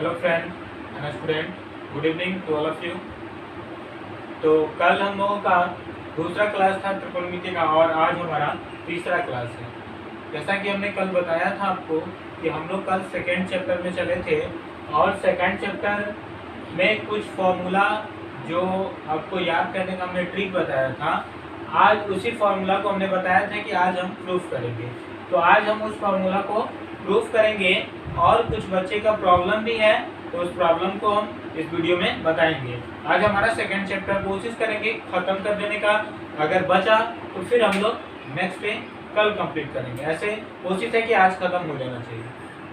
Hello friend and student, good evening to all of you. तो कल हम लोगों का दूसरा क्लास था त्रिकोणमिति का और आज हमारा तीसरा क्लास है। जैसा कि हमने कल बताया था आपको कि हम लोग कल सेकेंड चैप्टर में चले थे और सेकेंड चैप्टर में कुछ फॉर्मूला जो आपको याद करने का हमने ट्रिक बताया था, आज उसी फॉर्मूला को हमने बताया था कि आज हम प्रूफ करेंगे। तो आज हम उस फॉर्मूला को प्रूफ करेंगे और कुछ बच्चे का प्रॉब्लम भी है, तो उस प्रॉब्लम को हम इस वीडियो में बताएंगे। आज हमारा सेकंड चैप्टर कोशिश करेंगे खत्म कर देने का, अगर बचा तो फिर हम लोग नेक्स्ट डे कल कंप्लीट करेंगे। ऐसे कोशिश है कि आज खत्म हो जाना चाहिए,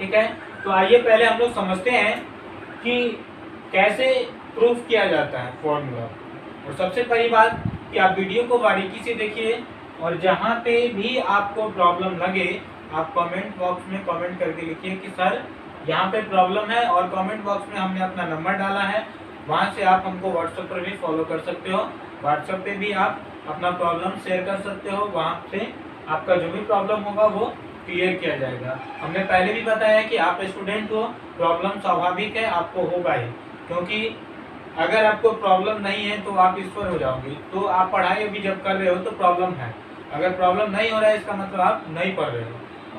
ठीक है। तो आइए पहले हम लोग समझते हैं कि कैसे प्रूफ किया जाता है फॉर्मूला। और सबसे पहली बात कि आप वीडियो को बारीकी से देखिए और जहाँ पे भी आपको प्रॉब्लम लगे आप कमेंट बॉक्स में कमेंट करके लिखिए कि सर यहाँ पे प्रॉब्लम है, और कमेंट बॉक्स में हमने अपना नंबर डाला है, वहाँ से आप हमको व्हाट्सएप पर भी फॉलो कर सकते हो। व्हाट्सएप पे भी आप अपना प्रॉब्लम शेयर कर सकते हो, वहाँ से आपका जो भी प्रॉब्लम होगा वो क्लियर किया जाएगा। हमने पहले भी बताया कि आप स्टूडेंट हो, प्रॉब्लम स्वाभाविक है, आपको होगा ही, क्योंकि अगर आपको प्रॉब्लम नहीं है तो आप ईश्वर हो जाओगे। तो आप पढ़ाई अभी जब कर रहे हो तो प्रॉब्लम है, अगर प्रॉब्लम नहीं हो रहा है इसका मतलब आप नहीं पढ़ रहे हो,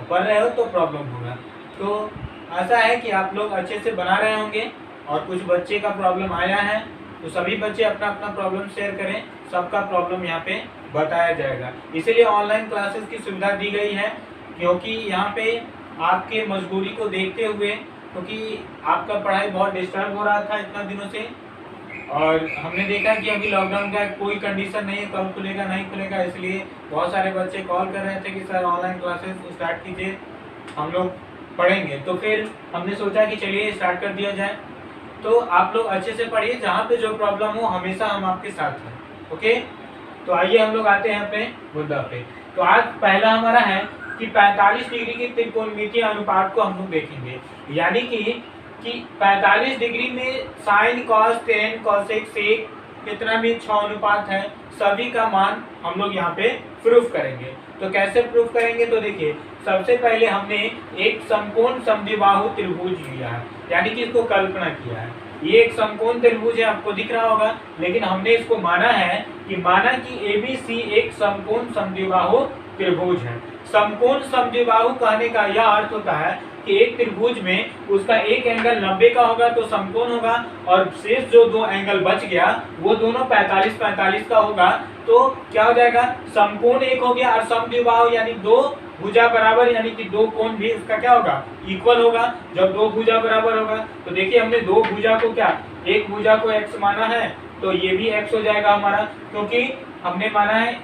पढ़ रहे हो तो प्रॉब्लम होगा। तो ऐसा है कि आप लोग अच्छे से बना रहे होंगे और कुछ बच्चे का प्रॉब्लम आया है, तो सभी बच्चे अपना अपना प्रॉब्लम शेयर करें, सबका प्रॉब्लम यहाँ पे बताया जाएगा। इसीलिए ऑनलाइन क्लासेस की सुविधा दी गई है, क्योंकि यहाँ पे आपके मजबूरी को देखते हुए, क्योंकि आपका पढ़ाई बहुत डिस्टर्ब हो रहा था इतना दिनों से, और हमने देखा कि अभी लॉकडाउन का कोई कंडीशन नहीं है, कब खुलेगा नहीं खुलेगा, इसलिए बहुत सारे बच्चे कॉल कर रहे थे कि सर ऑनलाइन क्लासेस स्टार्ट कीजिए, हम लोग पढ़ेंगे। तो फिर हमने सोचा कि चलिए स्टार्ट कर दिया जाए। तो आप लोग अच्छे से पढ़िए, जहाँ पे जो प्रॉब्लम हो हमेशा हम आपके साथ हैं, ओके। तो आइए हम लोग आते हैं अपने मुद्दा पे। तो आज पहला हमारा है कि 45 डिग्री के त्रिकोणमितीय अनुपात को हम लोग देखेंगे, यानी कि 45 डिग्री में sine cos tan cosec sec कितना भी 6 अनुपात है, सभी का मान हम लोग यहाँ पे प्रूफ करेंगे। तो कैसे प्रूफ करेंगे, तो देखिए सबसे पहले हमने एक समकोण समद्विबाहु त्रिभुज लिया है, यानी कि इसको कल्पना किया है। ये एक समकोण त्रिभुज है, आपको दिख रहा होगा, लेकिन हमने इसको माना है कि ABC एक समकोण समद्विबाहु त्रिभुज है। समकोण समद्विबाहु कहने का यह अर्थ होता है कि एक त्रिभुज में उसका एक एंगल 90 का होगा तो समकोण होगा, और शेष जो दो एंगल बच गया वो दोनों 45-45 का होगा, तो क्या हो जाएगा, समकोण एक हो गया और समद्विबाहु यानी दो भुजा बराबर, यानी कि दो कोण भी उसका क्या होगा, इक्वल होगा। जब दो भुजा बराबर होगा तो देखिए हमने दो भुजा को क्या, एक भुजा को x माना है तो ये भी x हो जाएगा हमारा, क्योंकि हमने माना है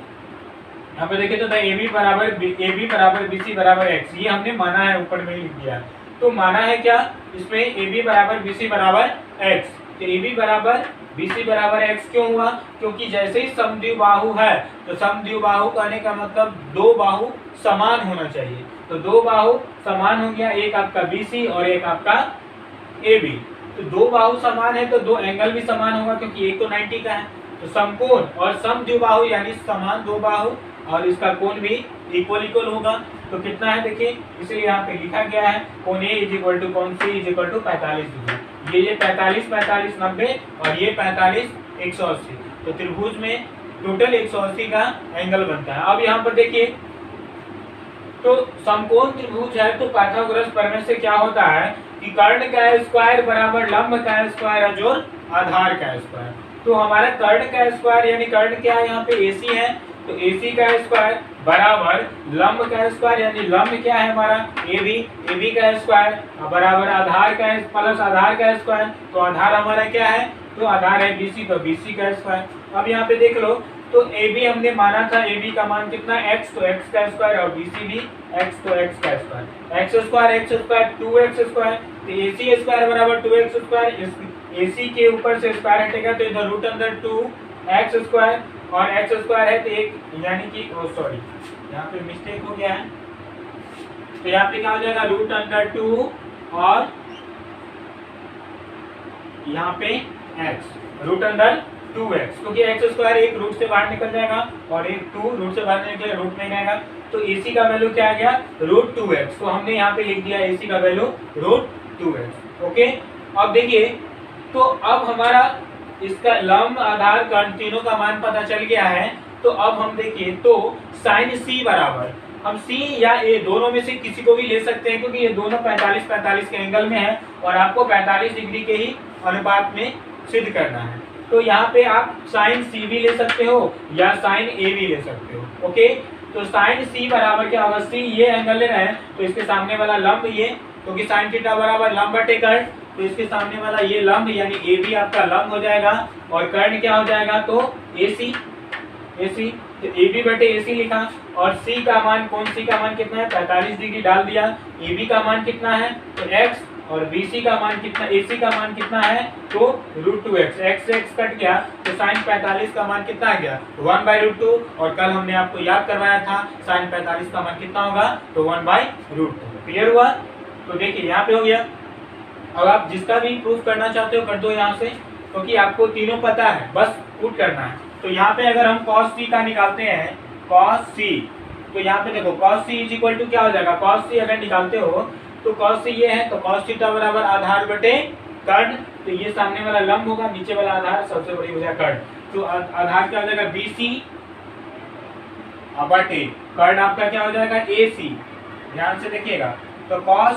यहाँ पे देखिए तो AB बराबर BC बराबर x, ये हमने माना है, ऊपर में लिख दिया। तो माना है क्या, इसमें AB बराबर BC बराबर x, तो AB बराबर BC बराबर x क्यों हुआ, क्योंकि जैसे ही समद्विबाहु है तो समद्विबाहु कहने का मतलब दो बाहु समान होना चाहिए, तो दो बाहु समान हो गया, एक आपका BC और एक आपका AB। तो दो बाहु समान है तो दो एंगल भी समान होगा, क्योंकि एक तो 90 का है। तो समकोण और समद्विबाहु यानी समान दो बाहु और इसका कोण भी इक्वल होगा। तो कितना है देखिए, इसलिए यहाँ पे लिखा गया है कोण A = कोण C = 45 डिग्री। ये 45 45 90 और ये 45 180, तो त्रिभुज में टोटल 180 का एंगल बनता है। अब यहाँ पर देखिए, तो समकोण त्रिभुज है तो पाइथागोरस प्रमेय से क्या होता है कि कर्ण का स्क्वायर बराबर लंब का स्क्वायर जोड़ आधार का स्क्वायर। तो हमारा कर्ण का स्क्वायर यानी कर्ण क्या है, यहाँ पे AC है, तो AC का स्क्वायर बराबर लंब का स्क्वायर, यानी लंब क्या है हमारा AB का स्क्वायर बराबर आधार का प्लस आधार का स्क्वायर। तो आधार हमारा क्या है, तो आधार है BC, तो BC का स्क्वायर। अब यहाँ पे देख लो, तो AB हमने माना था, AB का मान कितना x, तो x का स्क्वायर, और BC भी x, तो x का square, x square 2x square, तो AC स्क्वायर बराबर 2x स्क्वायर। AC के ऊपर से स्क्वायर हटेगा तो इधर रूट अंदर 2x स्क्वायर, और x स्क्वायर है तो एक, यानी कि सॉरी यहाँ पे मिस्टेक हो गया है, तो यहाँ पे क्या हो जाएगा रूट अंडर 2 और यहाँ पे x रूट अंडर 2x, क्योंकि x स्क्वायर एक रूट से बाहर निकल जाएगा और एक 2 रूट से बाहर निकलेगा, रूट में रहेगा, तो AC का वैल्यू क्या आ गया, √2x। तो हमने यहाँ पे लिख दिया AC का वैल्यू √2x, ओके। अब देखिए, तो अब हमारा इसका लंब, आधार, कर्ण तीनों का मान पता चल गया है। तो अब हम देखिए तो साइन सी बराबर, हम सी या ए दोनों में से किसी को भी ले सकते हैं, क्योंकि ये दोनों 45-45 के एंगल में है और आपको 45 डिग्री के ही अनुपात में सिद्ध करना है। तो यहाँ पे आप साइन सी भी ले सकते हो या साइन ए भी ले सकते हो। ओके, तो साइन सी बराबर क्या होगा, सी ये एंगल लेना है तो इसके सामने वाला लंब ये, क्योंकि साइन थीटा बराबर लंब बटे कर्ण, तो इसके सामने वाला ये लंब यानी ए बी आपका लंब हो जाएगा और कर्ण क्या हो जाएगा, तो ए सी, तो ए बी बटे ए सी लिखा। और सी का मान, कौन सी का मान कितना है, 45 डिग्री डाल दिया। ए बी का मान कितना है, तो एक्स, और बी सी का मान कितना, ए सी का मान कितना है, तो √2x, एक्स एक्स कट गया तो साइन 45 का मान कितना आ गया, 1/√2। और कल हमने आपको याद करवाया था साइन 45 का मान कितना होगा, तो 1/√2। क्लियर हुआ? तो देखिए यहाँ पे हो गया। अब आप जिसका भी प्रूफ करना चाहते हो कर दो यहाँ से, क्योंकि आपको तीनों पता है, बस पुट करना है। तो यहाँ पे अगर हम cos c का निकालते हैं, cos c, तो यहाँ पे देखो cos c is equal to क्या हो जाएगा, cos c अगर निकालते हो तो cos c ये है, तो cos थीटा बराबर आधार बटे कर्ण, तो ये सामने वाला लंब होगा, नीचे वाला आधार सबसे बड़ी हो जाएगा कर्ण, तो आधार क्या हो जाएगा BC बटे कर्ण आपका क्या हो जाएगा AC। ध्यान से देखिएगा, तो cos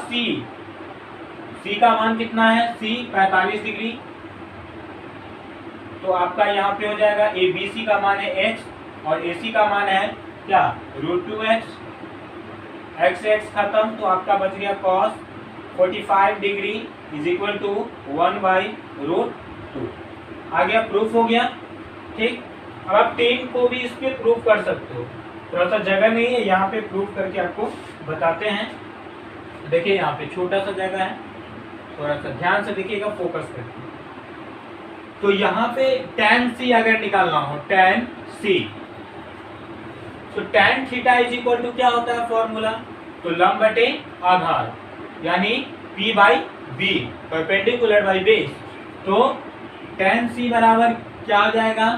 c का मान कितना है, c 45 डिग्री, तो आपका यहाँ पे हो जाएगा ABC का मान है x और AC का मान है क्या, √2x, x खत्म, तो आपका बच गया cos 45 degree is equal to 1/√2। आ गया, प्रूफ हो गया। ठीक, अब आप 10 को भी इस पे प्रूफ कर सकते हो, थोड़ा सा जगह नहीं है, यहाँ पे प्रूफ करके आपको बताते हैं। देखिए यहाँ पे छोटा सा जगह है, थोड़ा सा ध्यान से देखिएगा, फोकस करके। तो यहाँ पे tan c अगर निकालना हो, tan c, तो tan theta is equal to क्या होता है फॉर्मूला, तो लंब बटे आधार यानी P/B, परपेंडिकुलर बाई बेस। तो tan c बराबर क्या हो जाएगा,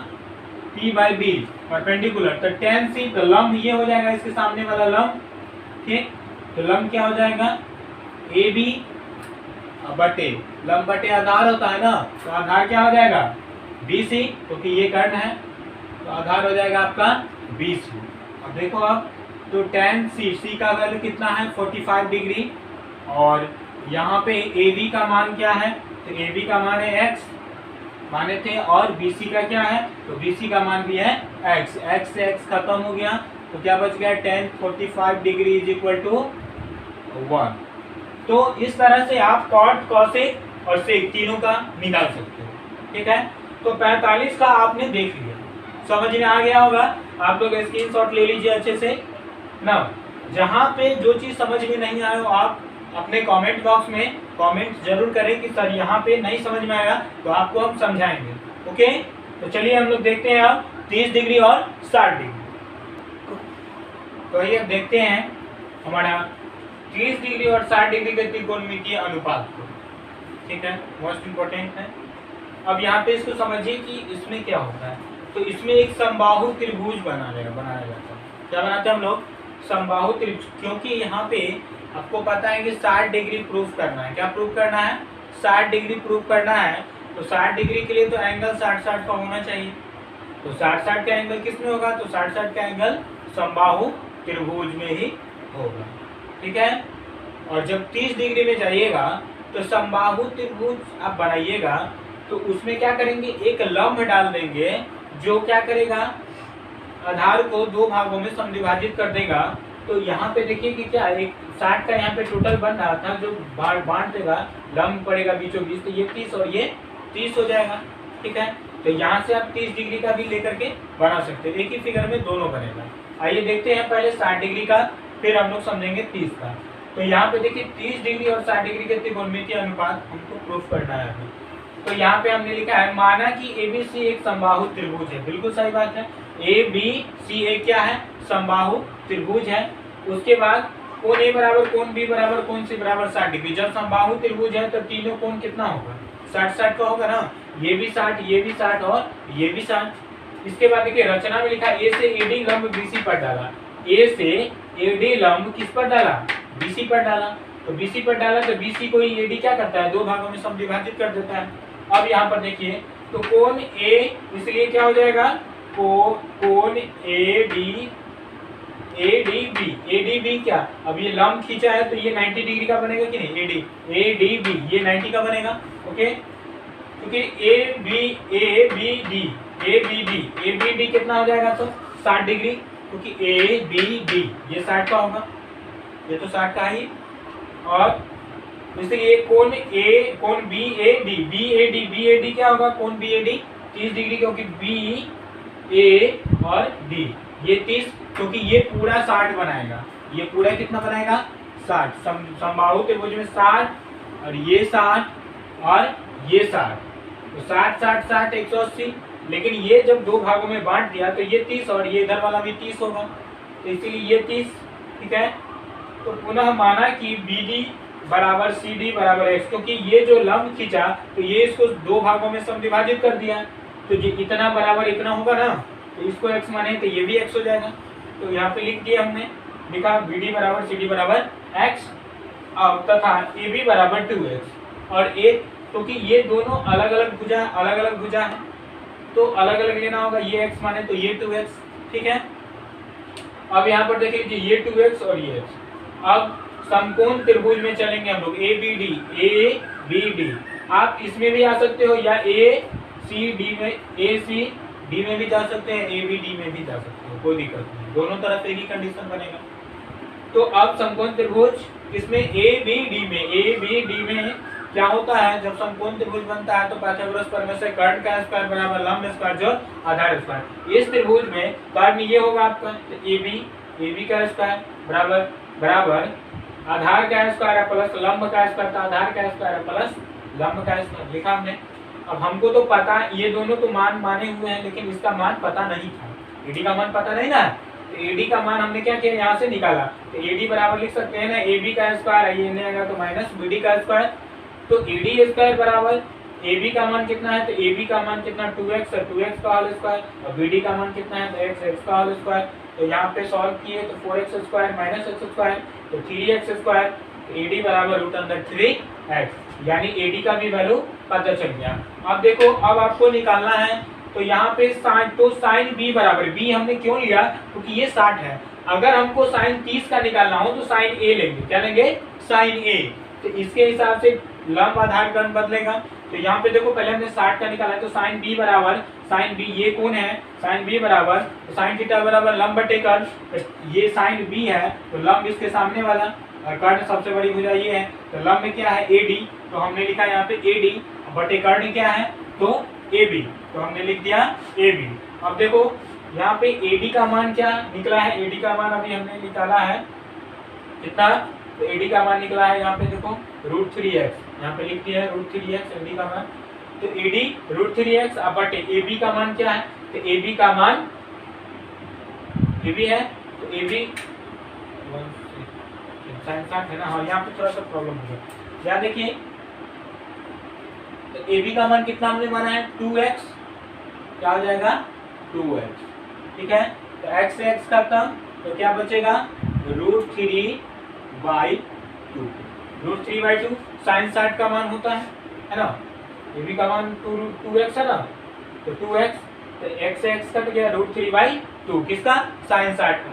P/B, परपेंडिकुलर, तो tan c, तो लंब ये हो जाएगा, इसके सामने वाला लंब। ठीक, तो लंब क्या हो जाएगा, AB बटे लंब बटे आधार होता है ना, तो आधार क्या हो जाएगा BC, क्योंकि ये कर्ण है, तो आधार हो जाएगा आपका BC। अब देखो आप, तो tan C का वैल्यू कितना है 45 डिग्री, और यहाँ पे AB का मान क्या है, तो AB का मान है x माने थे, और BC का क्या है, तो BC का मान भी है x, x से x खत्म हो गया, तो क्या बच गया, tan 45 degree is equal to 1। तो इस तरह से आप कॉट, कॉसेक और सेक तीनों का निकाल सकते हो। ठीक है, तो 45 का आपने देख लिया, समझ में आ गया होगा। आप लोग स्क्रीनशॉट ले लीजिए अच्छे से ना। जहाँ पे जो चीज़ समझ में नहीं आए हो आप अपने कमेंट बॉक्स में कमेंट जरूर करें कि सर यहाँ पे नहीं समझ में आएगा, तो आपको हम समझाएंगे। ओके, तो चलिए हम लोग देखते हैं अब 30 डिग्री और 60 डिग्री। तो ये देखते हैं हमारा 30 डिग्री और 60 डिग्री के त्रिकोणमितीय अनुपात को। ठीक है, मोस्ट इंपोर्टेंट है। अब यहाँ पे इसको समझिए कि इसमें क्या होता है, तो इसमें एक समबाहु त्रिभुज बनाया जाता है। क्या बनाते हैं हम लोग, समबाहु त्रिभुज, क्योंकि यहाँ पे आपको पता है कि 60 डिग्री प्रूफ करना है। क्या प्रूफ करना है, 60 डिग्री प्रूफ करना है, तो 60 डिग्री के लिए तो एंगल 60-60 का होना चाहिए। तो 60-60 का एंगल किस में होगा, तो 60-60 का एंगल समबाहु त्रिभुज में ही होगा। ठीक है, और जब 30 डिग्री में जाइएगा तो समबाहु त्रिभुज आप बनाइएगा, तो उसमें क्या करेंगे, एक लंब डाल देंगे जो क्या करेगा, आधार को दो भागों में समविभाजित कर देगा। तो यहाँ पे देखिए कि क्या, एक 60 का यहाँ पे टोटल बन रहा था, जो बांट देगा, लंब पड़ेगा बीचों बीच, तो ये 30 और ये 30 हो जाएगा। ठीक है, तो यहाँ से आप 30 डिग्री का भी लेकर के बना सकते हैं, एक ही फिगर में दोनों बनेगा। आइए देखते हैं पहले 60 डिग्री का, फिर हम लोग समझेंगे 30 का। तो यहाँ पे देखिए 30 डिग्री और 60 डिग्री के त्रिकोणमितीय अनुपात हमको प्रूफ करना है अभी। तो यहाँ पे हमने लिखा है, माना कि ABC एक समबाहु त्रिभुज है। बिल्कुल सही बात है, ABC एक क्या है, समबाहु त्रिभुज है। उसके बाद कोण A बराबर कोण B बराबर कोण C बराबर 60 डिग्री। जब समबाहु त्रिभुज है तो तीनों कोण कितना होगा, 60-60 का होगा ना, ये भी 60, ये भी 60 और ये भी 60। इसके बाद देखिए रचना में लिखा A से AD लंब BC पर डाला, A से AD लंब किस पर डाला, BC पर डाला। तो BC पर डाला तो BC को AD क्या करता है, दो भागों में समविभाजित कर देता है। अब यहाँ पर देखिए तो कोण A, इसलिए क्या हो जाएगा, कोण ADB क्या, अब ये लंब खींचा है तो ये 90 डिग्री का बनेगा कि नहीं, ADB ये 90 का बनेगा। ओके, क्योंकि ABD कितना हो जाएगा, तो 60 डिग्री, क्योंकि ABD ये 60 का होगा, ये तो 60 का ही। और इसलिए कोण BAD क्या होगा, कोण BAD 30 डिग्री, क्योंकि BA और D ये 30, क्योंकि ये पूरा 60 बनाएगा, ये पूरा कितना बनाएगा 60, समबाहु त्रिभुज में 60 और ये 60 और ये 60, तो 60 60 60 180। लेकिन ये जब दो भागों में बांट दिया तो ये 30 और ये इधर वाला भी 30 होगा, तो इसीलिए ये 30, ठीक है। तो पुनः माना कि BD बराबर CD बराबर X, क्योंकि ये जो लंब खींचा तो ये इसको दो भागों में समविभाजित कर दिया, तो ये इतना बराबर इतना होगा ना, तो इसको X माने तो ये भी X हो जाएगा। तो यहाँ पे लिख दिया हमने, लिखा BD बराबर CD बराबर X, अब तथा AB बराबर 2X। और एक, क्योंकि ये दोनों अलग अलग भुजा है तो अलग अलग लेना होगा, ये X माने तो ये 2X, ठीक है। अब यहाँ पर देखिए कि ये 2X और ये X। अब समकोण त्रिभुज में चलेंगे हम लोग, ABD, आप इसमें भी आ सकते हो या ACD में भी जा सकते हैं, ABD में भी जा सकते हो, कोई दिक्कत नहीं, दोनों तरफ एक ही कंडीशन बनेगा। तो अब समकोण त्रिभुज इसमें ABD में क्या होता है, जब समकोण त्रिभुज बनता है तो पाइथागोरस प्रमेय से कर्ण का स्क्वायर बराबर लंब स्क्वायर जोड़ आधार स्क्वायर। इस त्रिभुज में कर्ण ये होगा आपका, तो AB का स्क्वायर बराबर आधार का स्क्वायर है प्लस लंब का स्क्वायर, तो आधार का स्क्वायर है प्लस लंब का स्क्वायर, लिखा हमने। अब हमको तो पता, ये दोनों तो मान माने हुए हैं, लेकिन इसका मान पता नहीं था, AD का मान पता नहीं ना, तो AD का मान हमने क्या किया, यहाँ से निकाला। तो AD बराबर लिख सकते हैं ना, AB का स्क्वायर है, ये नहीं आएगा तो माइनस BD का स्क्वायर, तो AD स्क्वायर बराबर AB का मान कितना है, तो AB का मान कितना 2X है, 2X का होल स्क्वायर, और BD का मान कितना है, तो X का होल स्क्वायर। तो यहाँ पे सॉल्व किए तो 4x square minus x square, तो 3x स्क्वायर, AD बराबर √3x, यानी AD का भी वैल्यू पता चल गया। अब देखो, अब आपको निकालना है, तो यहाँ पे साइन B बराबर, B हमने क्यों लिया, क्योंकि ये 60 है। अगर हमको साइन 30 का निकालना हो तो साइन A लेंगे, क्या लेंगे, साइन A। तो इसके हिसाब से लंब आधार कर्ण बदलेगा। तो यहाँ पे देखो, पहले हमने 60 का निकाला है, तो साइन B बराबर, साइन B ये कौन है, साइन B बराबर, तो साइन थीटा बराबर लंब बटे कर्ण, ये साइन B है तो लंब इसके सामने वाला, और कर्ण सबसे बड़ी भुजा ये है, तो लंब क्या है AD, तो हमने लिखा यहाँ पे AD बटे कर्ण क्या है, तो AB, तो हमने लिख दिया AB। अब देखो यहाँ पे AD का मान क्या निकला है, AD का मान अभी हमने निकाला है कितना, तो AD का मान निकला है यहाँ पे देखो √3x, यहाँ पे लिख दिया है √3x AD का मान, तो AD √3x अब बटे AB का मान क्या है, तो AB का मान AB है, तो AB साइन 60 है ना, हाँ यहाँ पे थोड़ा सा प्रॉब्लम हो गया, यहाँ देखिए तो AB का मान कितना हमने माना है 2x, क्या हो जाएगा 2x, ठीक है। तो x से x करता तो क्या बचेगा √3/2 साइन 60 का मान होता है ना, AB का मान 2x है ना, तो 2x, तो x से x कट गया √3/2 किसका, साइन 60 का।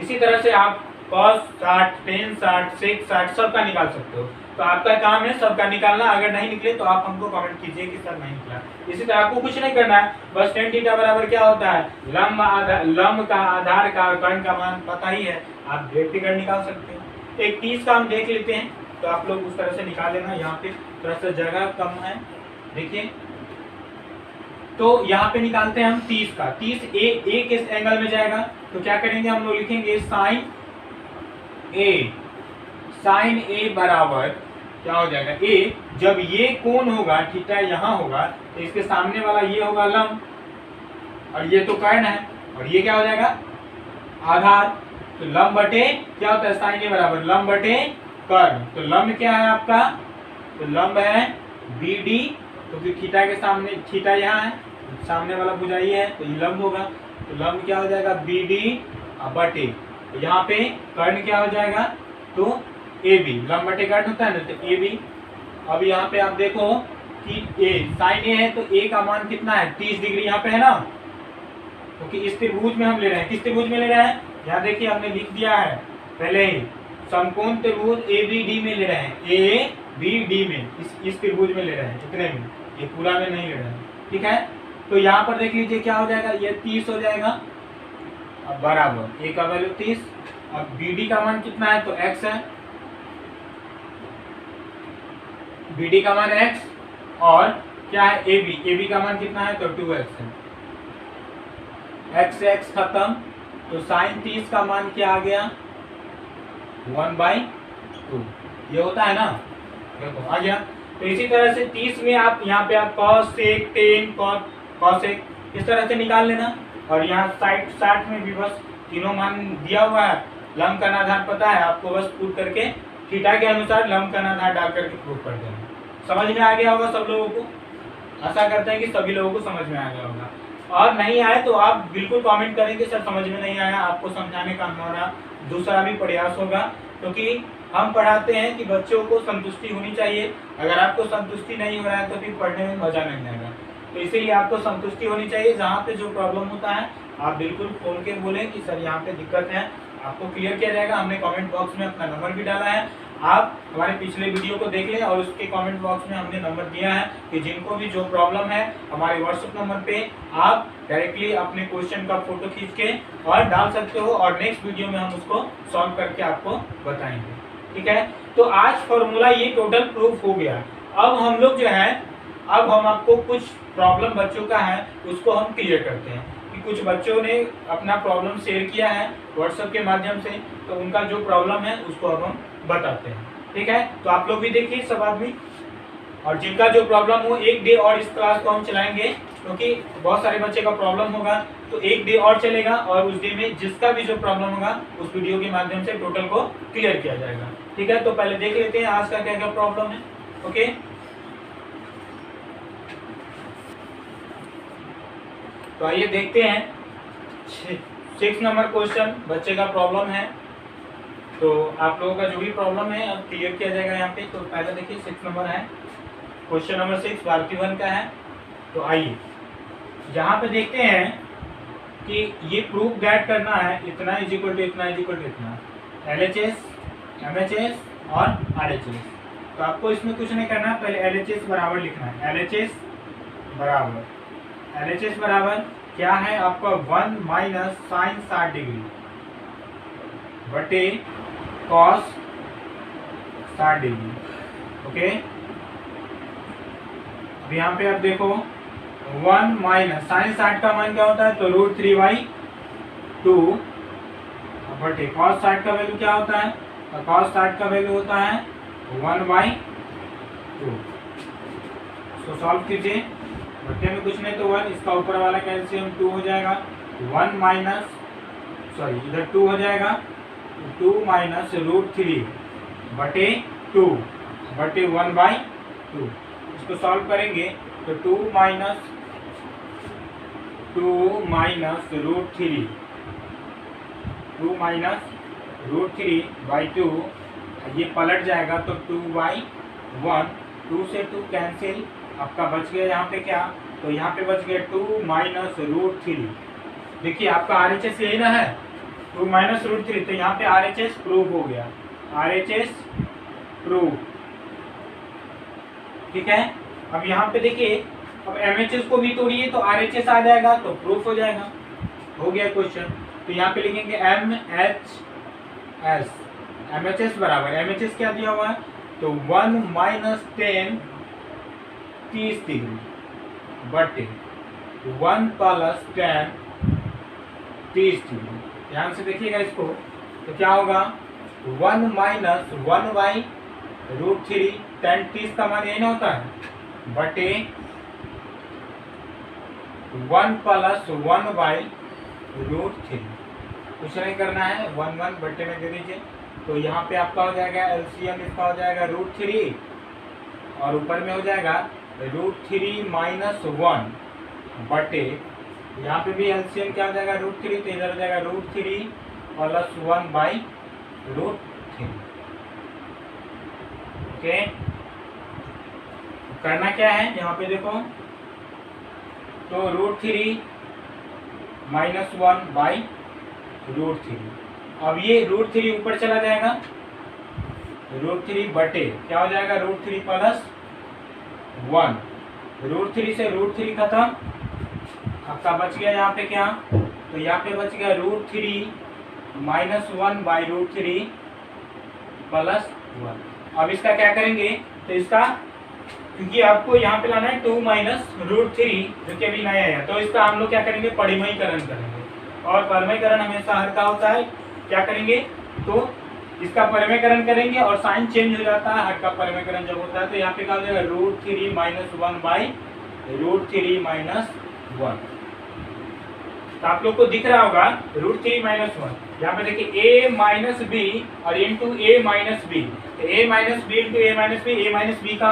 इसी तरह से आप cos 60, tan 60, sec 60 सबका निकाल सकते हो। तो आपका काम है सबका निकालना, अगर नहीं निकले तो आप हमको कमेंट कीजिए कि सर नहीं निकला। इसी तरह आपको कुछ नहीं करना है, बस tan थीटा बराबर क्या होता है, लंब का आधार का कर्ण का मान पता ही है, आप व्यक्तिगत निकाल सकते हो। एक 30 का हम देख लेते हैं, तो आप लोग उस तरह से निकाल लेना, यहाँ पे थोड़ा सा जगह कम है, देखिए। तो यहाँ पे निकालते हैं हम 30 का, 30 ए किस एंगल में जाएगा, तो क्या करेंगे हम लोग लिखेंगे साइन ए बराबर क्या हो जाएगा ए, जब ये कोण होगा थीटा यहाँ होगा तो इसके सामने वाला ये होगा लंब, और ये तो कर्ण है, और ये क्या हो जाएगा आधार, तो लंब बटे क्या होता है, साइन ए बराबर लंब बटे कर्ण। तो लंब क्या है आपका, तो लंब है BD, क्योंकि थीटा के सामने, थीटा यहाँ है, सामने वाला भुजा ये है, तो ये लंब होगा, तो लंब क्या हो जाएगा BD बटे, तो यहाँ पे कर्ण क्या हो जाएगा, तो ए बी लंब बटे काट होता है ना, तो ए बी। अब यहाँ पे आप देखो कि ए साइन ए है तो ए का मान कितना है 30 डिग्री यहाँ पे है ना, क्योंकि इस त्रिभुज में हम ले रहे हैं। किस त्रिभुज में ले रहे हैं, यहाँ देखिए हमने लिख दिया है पहले ही, समकोण त्रिभुज ए बी डी में ले रहे हैं, ए बी डी में, इस त्रिभुज में ले रहे हैं, इतने में, ये पूरा में नहीं ले रहे हैं। ठीक है, तो यहाँ पर देख लीजिए क्या हो जाएगा, ये 30 हो जाएगा, अब बराबर ए का वैल्यू 30। अब बी डी का मान कितना है, तो x है, बी डी का मान x, और क्या है ए बी का मान कितना है, तो 2x है। x से x खत्म, तो साइन 30 का मान क्या आ गया, 1/2, ये होता है ना, देखो आ गया। तो इसी तरह से 30 में आप यहाँ पे आप cos sec tan cos sec इस तरह से निकाल लेना, और यहाँ साइड 60 में भी बस तीनों मान दिया हुआ है, लंब का आधार पता है आपको, बस पुट करके थीटा के अनुसार लंब का आधार डाल करके प्रूव कर देना। समझ में आ गया होगा सब लोगों को, आशा करते हैं कि सभी लोगों को समझ में आ गया होगा, और नहीं आए तो आप बिल्कुल कमेंट करें कि सर समझ में नहीं आया, आपको समझाने का हमारा दूसरा भी प्रयास होगा, क्योंकि हम पढ़ाते हैं कि बच्चों को संतुष्टि होनी चाहिए। अगर आपको संतुष्टि नहीं हो रहा है तो फिर पढ़ने में मजा नहीं आएगा, तो इसीलिए आपको संतुष्टि होनी चाहिए। जहाँ पे जो प्रॉब्लम होता है आप बिल्कुल खोल के बोलें कि सर यहाँ पे दिक्कत है, आपको क्लियर किया जाएगा। हमने कमेंट बॉक्स में अपना नंबर भी डाला है, आप हमारे पिछले वीडियो को देख लें, और उसके कमेंट बॉक्स में हमने नंबर दिया है कि जिनको भी जो प्रॉब्लम है हमारे व्हाट्सएप नंबर पे आप डायरेक्टली अपने क्वेश्चन का फोटो खींच के और डाल सकते हो, और नेक्स्ट वीडियो में हम उसको सॉल्व करके आपको बताएंगे। ठीक है, तो आज फॉर्मूला ये टोटल प्रूफ हो गया। अब हम लोग जो है, अब हम आपको कुछ प्रॉब्लम बच्चों का है उसको हम क्लियर करते हैं, कि कुछ बच्चों ने अपना प्रॉब्लम शेयर किया है व्हाट्सएप के माध्यम से, तो उनका जो प्रॉब्लम है उसको अब हम बताते हैं। ठीक है, तो आप लोग भी देखिए सब आदमी, और जिनका जो प्रॉब्लम हो एक डे और इस क्लास को हम चलाएंगे, क्योंकि बहुत सारे बच्चे का प्रॉब्लम होगा, तो एक डे और चलेगा, और उस डे में जिसका भी जो प्रॉब्लम होगा उस वीडियो के माध्यम से टोटल को क्लियर किया जाएगा। ठीक है, तो पहले देख लेते हैं आज का क्या क्या प्रॉब्लम है। ओके, तो आइए देखते हैं 6 नंबर क्वेश्चन बच्चे का प्रॉब्लम है, तो आप लोगों का जो भी प्रॉब्लम है अब क्लियर किया जाएगा यहाँ पे। तो पहले देखिए 6 नंबर है, क्वेश्चन नंबर 6 भारती 1 का है। तो आइए यहाँ पे देखते हैं कि ये प्रूफ दैट करना है, इतना इज इक्वल टू इतना इज इक्वल टू इतना, LHS MHS और RHS। तो आपको इसमें कुछ नहीं करना, पहले LHS बराबर लिखना है, LHS बराबर क्या है आपका 1 माइनस साइन 60 डिग्री बटे कॉस 60 डिग्री। ओके, अब यहाँ पे आप देखो 1 माइनस साइन 60 का मान क्या होता है, तो √3/2 बटे कॉस 60 का वैल्यू क्या होता है, तो कॉस 60 का वैल्यू होता है 1/2। इसको सॉल्व कीजिए, बटे में कुछ नहीं तो 1, इसका ऊपर वाला कैल्शियम 2 हो जाएगा, 1 माइनस सॉरी इधर 2 हो जाएगा, 2 माइनस √3 बटे 2 बटे 1/2। इसको सॉल्व करेंगे तो 2 माइनस √3/2 ये पलट जाएगा, तो 2/1, 2 से 2 कैंसिल, आपका बच गया यहाँ पे क्या, तो यहाँ पे बच गया 2 माइनस √3। देखिए आपका RHS यही ना है, 2 माइनस √3, तो यहाँ पे RHS प्रूव हो गया, RHS प्रूव। ठीक है, अब यहाँ पे देखिए, अब MHS को भी तोड़िए तो RHS आ जाएगा, तो प्रूफ हो जाएगा, हो गया क्वेश्चन। तो यहाँ पे लिखेंगे MHS बराबर, MHS क्या दिया हुआ है, तो 1 माइनस 10 30 डिग्री बटे 1 प्लस 10 30 डिग्री। ध्यान से देखिएगा इसको, तो क्या होगा 1 माइनस 1/√3, 10 30 का मान यही ना होता है, बटे 1 प्लस 1/√3। कुछ नहीं करना है, 1 बटे में दे दीजिए, तो यहाँ पे आपका हो जाएगा LCM, इसका हो जाएगा √3, और ऊपर में हो जाएगा √3 माइनस 1 बटे, यहाँ पे भी LCM क्या हो जाएगा √3, तो इधर हो जाएगा √3 प्लस 1/√3। ओके, करना क्या है यहाँ पे देखो, तो √3 -1 बाई √3। अब ये √3 ऊपर चला जाएगा, √3 बटे क्या हो जाएगा, √3 + 1, √3 से √3 खत्म, आपका बच गया यहाँ पे क्या, तो यहाँ पे बच गया √3 -1 बाई √3 + 1। अब इसका क्या करेंगे, तो इसका क्योंकि आपको यहाँ पे लाना है 2 - √3 जो कि अभी नया है, तो इसका हम लोग क्या करेंगे, परिमयीकरण करेंगे। और परिमयीकरण हमेशा हर का होता है, क्या करेंगे, तो इसका परिमयीकरण करेंगे और साइन चेंज हो जाता है, हर का परिमयीकरण जब होता है, तो यहाँ पे क्या हो जाएगा, √3 - 1 बाई √3 - 1। तो आप लोग को दिख रहा होगा √3 - 1, यहाँ पे देखिए a - b और इंटू a - b, तो a - b into a - b का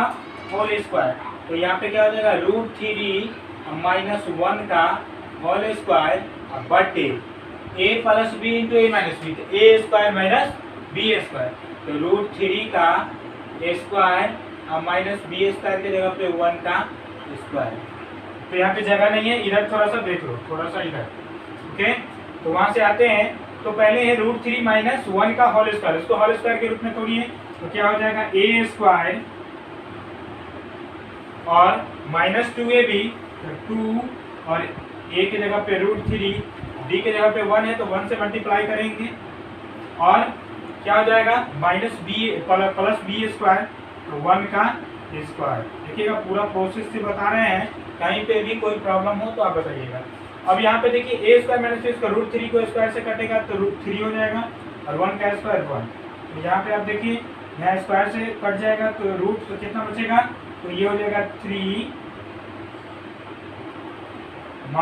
होल स्क्वायर, तो यहाँ पे क्या हो जाएगा, √3 - 1 का होल स्क्वायर बटे a + b into a - b, तो a square minus b square, तो √3 का स्क्वायर माइनस b स्क्वायर के जगह पे 1 का स्क्वायर। तो यहाँ पे जगह नहीं है, इधर थोड़ा सा देख लो, थोड़ा सा इधर, ओके। तो वहां से आते हैं, तो पहले है √3 - 1 का होल स्क्वायर, इसको होल स्क्वायर के रूप में तोड़िए, तो क्या हो जाएगा, a स्क्वायर और -2ab, 2 और a की जगह पे √3, b की जगह पे 1 है तो 1 से मल्टीप्लाई करेंगे, और क्या हो जाएगा, -b + b स्क्वायर, तो 1 का स्क्वायर। देखिएगा पूरा प्रोसेस से बता रहे हैं, कहीं पे भी कोई प्रॉब्लम हो तो आप बताइएगा। अब यहाँ पे देखिए a स्क्वायर माइनस इसका √3 को स्क्वायर से कटेगा तो √3 हो जाएगा, और 1 का स्क्वायर 1। तो यहाँ पे आप देखिए यहाँ स्क्वायर से कट जाएगा तो रूट तो कितना बचेगा, तो ये हो जाएगा 3 -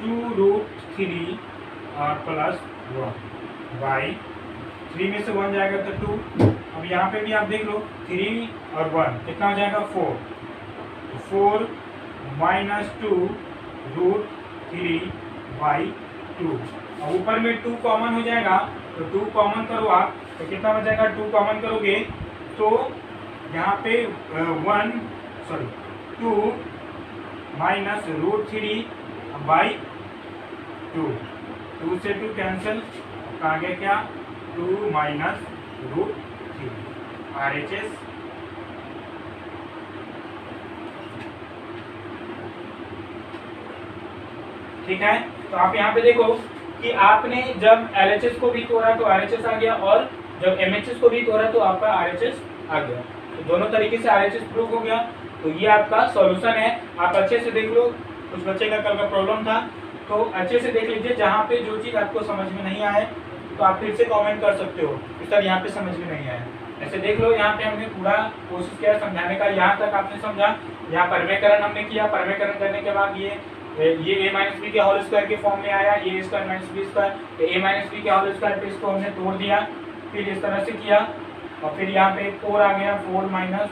2√3 और +1 बाई 3 में से 1 जाएगा तो 2। अब यहाँ पे भी आप देख लो 3 और 1 कितना हो जाएगा, 4, 4 - 2√3 बाई 2। अब ऊपर में 2 कॉमन हो जाएगा, तो 2 कॉमन करो आप, तो कितना बचेगा, 2 कॉमन करोगे तो यहाँ पे 2 - √3 बाई 2, 2 से 2 कैंसिल, आगे क्या, 2 - √3 RHS। ठीक है, तो आप यहाँ पे देखो कि आपने जब LHS को भी तोड़ा तो RHS आ गया, और जब MHS को भी तोड़ा तो आपका RHS आ गया, तो दोनों तरीके से RHS प्रूव हो गया। तो ये आपका सॉल्यूशन है, आप अच्छे से देख लो, कुछ बच्चे का कल का प्रॉब्लम था तो अच्छे से देख लीजिए, जहाँ पे जो चीज़ आपको समझ में नहीं आए तो आप फिर से कमेंट कर सकते हो कि सर यहाँ पे समझ में नहीं आया, ऐसे देख लो। यहाँ पे हमने पूरा कोशिश किया समझाने का, यहाँ तक आपने समझा, यहाँ परिमयीकरण हमने किया, परिमयीकरण करने के बाद ये a - b के होल स्क्वायर के फॉर्म में आया, a स्क्वायर - b स्क्वायर, तो a - b के होल स्क्वायर पे इसको हमने तोड़ दिया, फिर इस तरह से किया, और फिर यहाँ पे 4 आ गया, 4 माइनस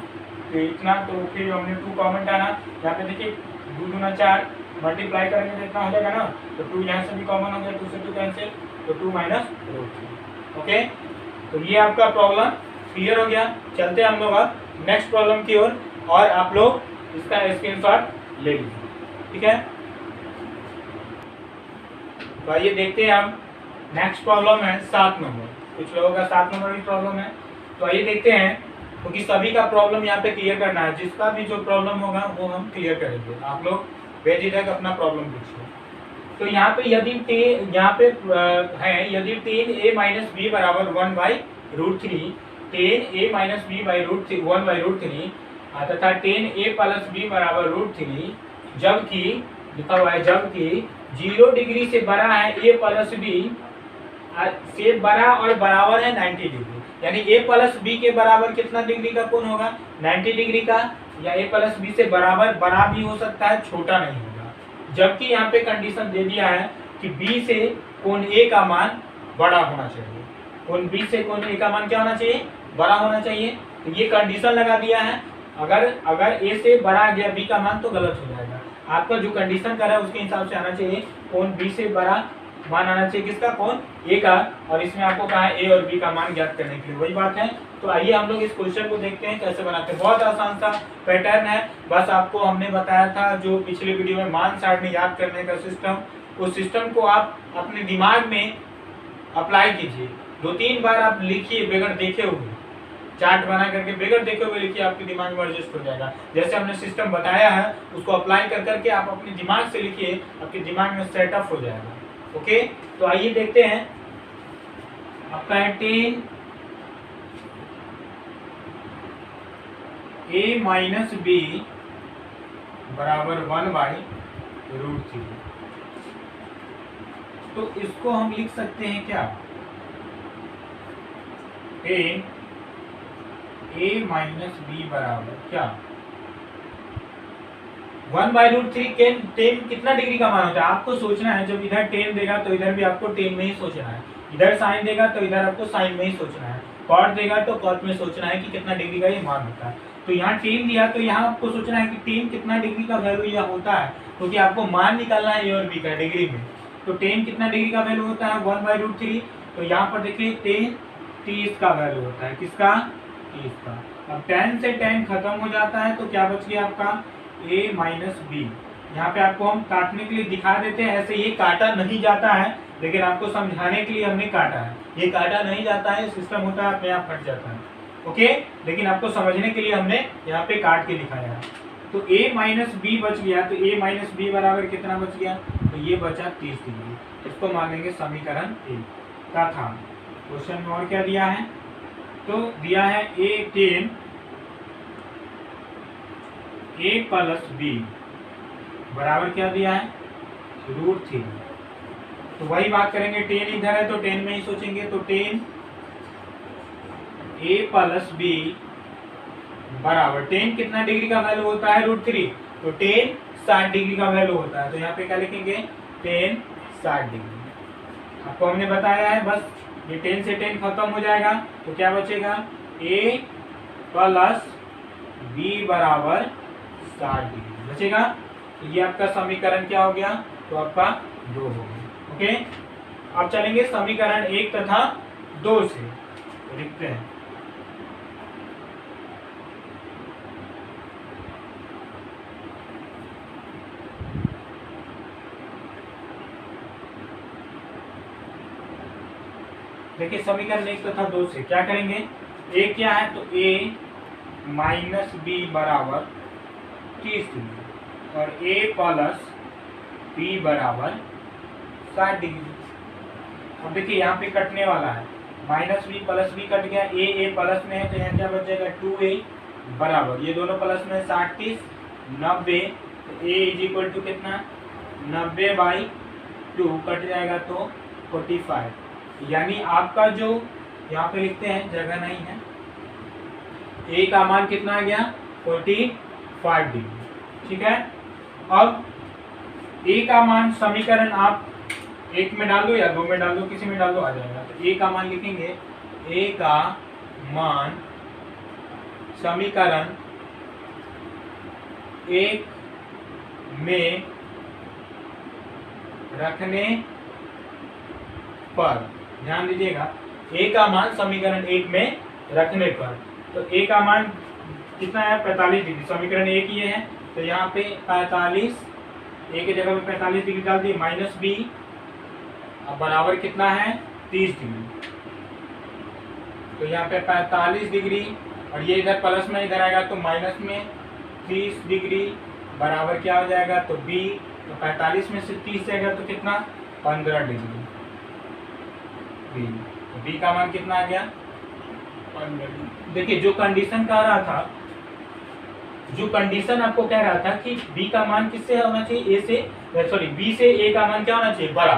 तो इतना, तो फिर हमने 2 कॉमन डाला, यहाँ पे देखिए 2 दूना 4, मल्टीप्लाई करेंगे तो इतना हो जाएगा ना, तो 2 यहाँ से भी कॉमन हो गया, 2 से 2 कैंसिल, तो 2 - √3। ओके, तो ये आपका प्रॉब्लम क्लियर हो गया। चलते हैं हम लोग अब नेक्स्ट प्रॉब्लम की ओर, और आप लोग इसका स्क्रीनशॉट ले लीजिए, ठीक है। तो आइए देखते हैं हम नेक्स्ट प्रॉब्लम है 7 नंबर, कुछ लोगों का 7 नंबर भी प्रॉब्लम है, तो आइए देखते हैं, क्योंकि सभी का प्रॉब्लम यहाँ पे क्लियर करना है, जिसका भी जो प्रॉब्लम होगा वो हम क्लियर करेंगे। आप लोग बेझिझक अपना प्रॉब्लम पूछिए। तो यहाँ पे यदि यहाँ पे है, यदि 10a - b बराबर 1/√3, 10a - b बाई 1/√3 तथा 10a + b बराबर √3, जबकि लिखा हुआ है, जबकि 0 डिग्री से बड़ा है a + b से बड़ा और बराबर है 90 डिग्री, यानी a + b के बराबर कितना डिग्री का कोण होगा, 90 डिग्री का, या a + b से बराबर बड़ा भी हो सकता है, छोटा नहीं होगा। जबकि यहाँ पे कंडीशन दे दिया है कि b से कोण a का मान बड़ा होना चाहिए, कोण b से कोण a का मान क्या होना चाहिए, बड़ा होना चाहिए। तो ये कंडीशन लगा दिया है, अगर a से बड़ा आ गया b का मान तो गलत हो जाएगा। आपका जो कंडीशन कर रहा है उसके हिसाब से आना चाहिए, कोण b से बड़ा मान आना चाहिए, किसका, कोण a का, और इसमें आपको कहा है a और b का मान ज्ञात करने के लिए, वही बात है। तो आइए हम लोग इस क्वेश्चन को देखते हैं कैसे बनाते हैं। बहुत आसान सा पैटर्न है, बस आपको हमने बताया था जो पिछले वीडियो में मान सारणी याद करने का सिस्टम, उस सिस्टम को आप अपने दिमाग में अप्लाई कीजिए। 2-3 बार आप लिखिए बगैर देखे हुए, चार्ट बना करके बगैर देखे हुए लिखिए, आपके दिमाग में एडजस्ट हो जाएगा। जैसे हमने सिस्टम बताया है उसको अप्लाई कर करके आप अपने दिमाग से लिखिए, आपके दिमाग में सेटअप हो जाएगा। ओके, तो आइए देखते हैं। आपका है 10 a माइनस बी बराबर 1/√3। तो इसको हम लिख सकते हैं क्या, 10 a माइनस बी बराबर क्या 1/√3। 10 कितना डिग्री का मान होता है आपको सोचना है। जब इधर 10 देगा तो इधर भी आपको 10 में ही सोचना है, इधर साइन देगा तो इधर आपको साइन में ही सोचना है, कॉट देगा तो कॉट में सोचना है कि कितना डिग्री का ये मान होता है। तो यहाँ 10 दिया तो यहाँ आपको सोचना है कि 10 कितना डिग्री का वैल्यू यह होता है, क्योंकि आपको मान निकालना है ए और बी का डिग्री में। तो 10 कितना डिग्री का वैल्यू होता है 1/√3। तो यहाँ पर देखिए 10 30 का वैल्यू होता है, किसका, 30 का। अब 10 से 10 खत्म हो जाता है तो क्या बच गया आपका a माइनस बी। यहाँ पे आपको हम काटने के लिए दिखा देते हैं, ऐसे ये काटा नहीं जाता है, लेकिन आपको समझाने के लिए हमने काटा है। ये काटा नहीं जाता है, सिस्टम होता है अपने आप फट जाता है। ओके, लेकिन आपको समझने के लिए हमने यहाँ पे काट के दिखाया है। तो a माइनस बी बच गया, तो a माइनस बी बराबर कितना बच गया, तो ये बचा 30 डिग्री। इसको मान लेंगे समीकरण 1 का था। क्वेश्चन में और क्या दिया है, तो दिया है a10 a प्लस बी बराबर क्या दिया है √3। तो वही बात करेंगे, 10 इधर है तो 10 में ही सोचेंगे। तो 10 a प्लस बी बराबर 10 कितना डिग्री का वैल्यू होता है √3, तो 10 60 डिग्री का वैल्यू होता है। तो यहाँ पे क्या लिखेंगे 10 60 डिग्री। आपको हमने बताया है, बस ये 10 से 10 खत्म हो जाएगा तो क्या बचेगा a प्लस बी बराबर 60 डिग्री बचेगा। तो ये आपका समीकरण क्या हो गया, तो आपका 2 हो गया। ओके, अब चलेंगे समीकरण 1 तथा 2 से, तो लिखते हैं। देखिए समीकरण 1 तथा 2 से क्या करेंगे, a क्या है, तो a माइनस बी बराबर 30 डिग्री और a प्लस बी बराबर 60 डिग्री। अब देखिए यहाँ पे कटने वाला है, माइनस बी प्लस बी कट गया, a प्लस में है तो यहाँ क्या बच जाएगा 2a बराबर, ये दोनों प्लस में 60 30 90, तो a इज इक्वल टू कितना 90/2 कट जाएगा तो 45। यानी आपका जो यहाँ पे लिखते हैं, जगह नहीं है, a का मान कितना आ गया 45 डिग्री। ठीक है, अब a का मान समीकरण आप 1 में डाल दो या 2 में डाल दो, किसी में डाल दो, आ जाएगा। तो a का मान लिखेंगे, a का मान समीकरण 1 में रखने पर, ध्यान दीजिएगा, a का मान समीकरण 1 में रखने पर, तो a का मान कितना है 45 डिग्री, समीकरण 1 ये है, तो यहाँ पे 45, a की जगह पे 45 डिग्री डाल दिए, माइनस बी अब बराबर कितना है 30 डिग्री, तो यहाँ पे 45 डिग्री और ये इधर प्लस में इधर आएगा तो माइनस में 30 डिग्री बराबर क्या हो जाएगा, तो b, तो 45 में से 30 जाएगा तो कितना 15 डिग्री b, तो b का मान कितना आ गया 15। देखिए जो कंडीशन कह रहा था, जो कंडीशन आपको कह रहा था कि b का मान किससे होना चाहिए, a से, सॉरी b से a का मान क्या होना चाहिए बड़ा,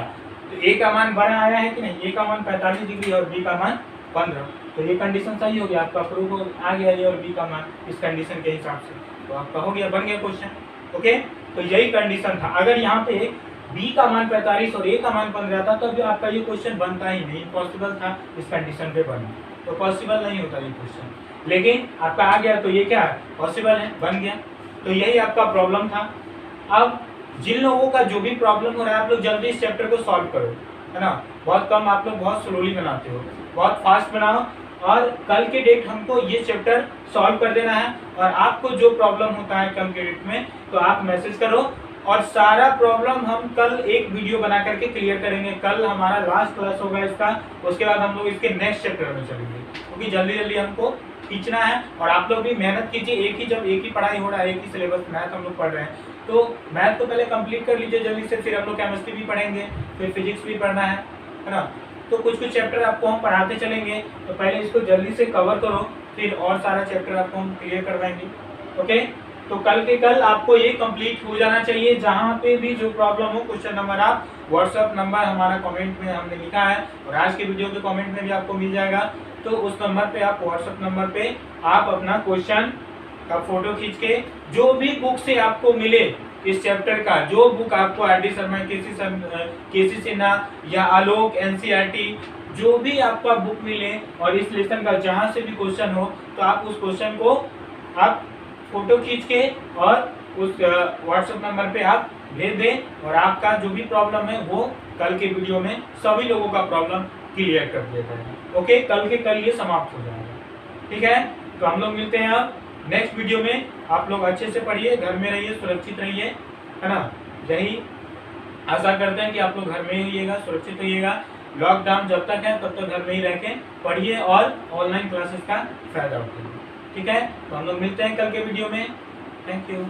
तो a का मान बड़ा आया है कि नहीं, a का मान 45 डिग्री और b का मान 15, तो ये कंडीशन सही हो गया, आपका प्रूफ आ गया ये और b का मान इस कंडीशन के हिसाब से, तो आपका हो गया, बन गया क्वेश्चन। ओके, तो यही कंडीशन था। अगर यहाँ पे b का मान 45 और a का मान 15 था तो आपका ये क्वेश्चन बनता ही नहीं, इम्पॉसिबल था इस कंडीशन पे बनना, तो पॉसिबल नहीं होता ये क्वेश्चन, लेकिन आपका आ गया तो ये क्या है पॉसिबल है, बन गया। तो यही आपका प्रॉब्लम था। अब जिन लोगों का जो भी प्रॉब्लम हो रहा है, आप लोग जल्दी इस चैप्टर को सॉल्व करो, है ना। बहुत कम आप लोग बहुत स्लोली बनाते हो, बहुत फास्ट बनाओ, और कल के डेट हमको ये चैप्टर सॉल्व कर देना है। और आपको जो प्रॉब्लम होता है कल के डेट में तो आप मैसेज करो और सारा प्रॉब्लम हम कल एक वीडियो बना करके क्लियर करेंगे। कल हमारा लास्ट क्लास होगा इसका, उसके बाद हम लोग इसके नेक्स्ट चैप्टर में चलेंगे, क्योंकि जल्दी जल्दी हमको खींचना है। और आप लोग भी मेहनत कीजिए, जब एक ही पढ़ाई हो रहा है, एक ही सिलेबस मैथ हम लोग पढ़ रहे हैं, तो मैथ तो पहले कंप्लीट कर लीजिए जल्दी से, फिर हम लोग केमिस्ट्री भी पढ़ेंगे, फिर फिजिक्स भी पढ़ना है ना। तो कुछ कुछ चैप्टर आपको हम पढ़ाते चलेंगे, तो पहले इसको जल्दी से कवर करो, फिर और सारा चैप्टर आपको हम क्लियर करवाएंगे। ओके, तो कल के कल आपको ये कंप्लीट हो जाना चाहिए। जहाँ पे भी जो प्रॉब्लम हो, क्वेश्चन नंबर आप व्हाट्सएप नंबर हमारा कमेंट में हमने लिखा है और आज के वीडियो के कमेंट में भी आपको मिल जाएगा, तो उस नंबर पे आप व्हाट्सएप नंबर पे आप अपना क्वेश्चन का फोटो खींच के जो भी बुक से आपको मिले इस चैप्टर का, जो बुक आपको आर.डी. शर्मा, के.सी. सिन्हा या आलोक, एनसीईआरटी, जो भी आपका बुक मिले और इस लेसन का जहाँ से भी क्वेश्चन हो, तो आप उस क्वेश्चन को आप फोटो खींच के और उस व्हाट्सएप नंबर पे आप भेज दें और आपका जो भी प्रॉब्लम है वो कल के वीडियो में सभी लोगों का प्रॉब्लम क्लियर कर दिया जाएगा। ओके, कल के कल ये समाप्त हो जाएगा। ठीक है, तो हम लोग मिलते हैं अब नेक्स्ट वीडियो में। आप लोग अच्छे से पढ़िए, घर में रहिए, सुरक्षित रहिए, है ना। यही आशा करते हैं कि आप लोग घर में ही रहिएगा, सुरक्षित रहिएगा। लॉकडाउन जब तक है तब तक घर में ही रह के पढ़िए और ऑनलाइन क्लासेस का फायदा उठाइए। ठीक है, तो हम लोग मिलते हैं कल के वीडियो में। Thank you.